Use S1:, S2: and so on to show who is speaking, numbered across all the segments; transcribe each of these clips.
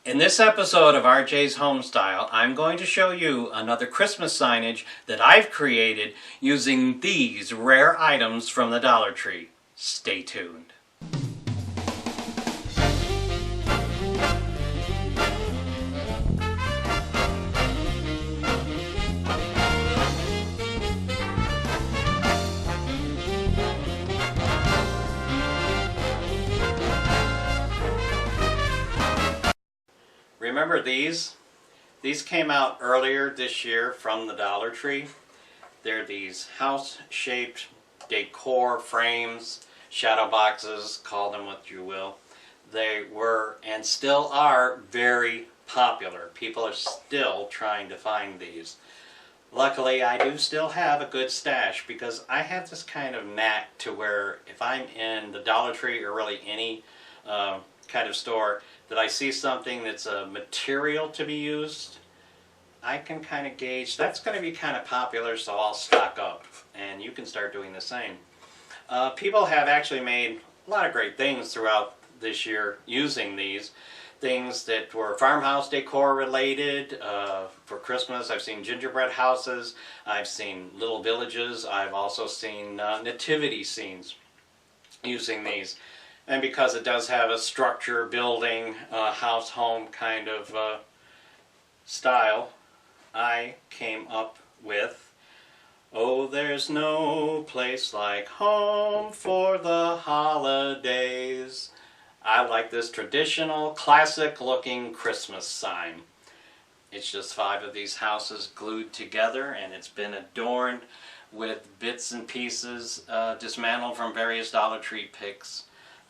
S1: In this episode of RJ's Homestyle, I'm going to show you another Christmas signage that I've created using these rare items from the Dollar Tree. Stay tuned. Remember these? These came out earlier this year from the Dollar Tree. They're these house-shaped decor frames, shadow boxes, call them what you will. They were and still are very popular. People are still trying to find these. Luckily, I do still have a good stash because I have this kind of knack to where if I'm in the Dollar Tree or really any kind of store that I see something that's a material to be used, I can kind of gauge that's going to be kind of popular, so I'll stock up, and you can start doing the same. People have actually made a lot of great things throughout this year using these things that were farmhouse decor related. For Christmas, I've seen gingerbread houses, I've seen little villages, I've also seen nativity scenes using these. And because it does have a structure, building, house, home kind of style, I came up with, oh, there's no place like home for the holidays. I like this traditional, classic-looking Christmas sign. It's just 5 of these houses glued together, and it's been adorned with bits and pieces dismantled from various Dollar Tree picks.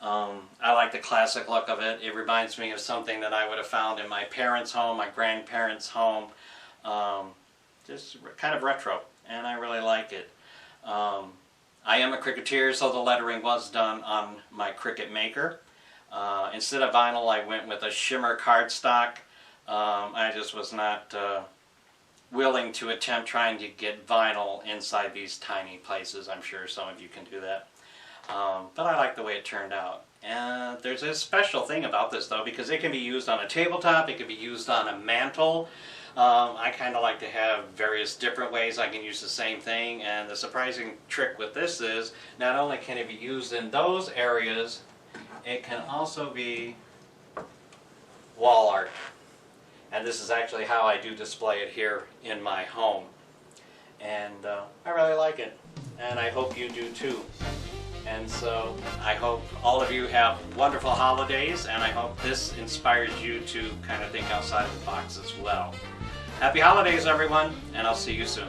S1: I like the classic look of it. It reminds me of something that I would have found in my parents' home, my grandparents' home. Just kind of retro, and I really like it. I am a Cricketeer, so the lettering was done on my Cricut Maker. Instead of vinyl, I went with a shimmer cardstock. I just was not willing to attempt trying to get vinyl inside these tiny places. I'm sure some of you can do that. But I like the way it turned out. And there's a special thing about this though, because it can be used on a tabletop, it can be used on a mantle. I kind of like to have various different ways I can use the same thing, and the surprising trick with this is not only can it be used in those areas, it can also be wall art. And this is actually how I do display it here in my home. And I really like it, and I hope you do too. And so I hope all of you have wonderful holidays, and I hope this inspires you to kind of think outside the box as well. Happy holidays, everyone, and I'll see you soon.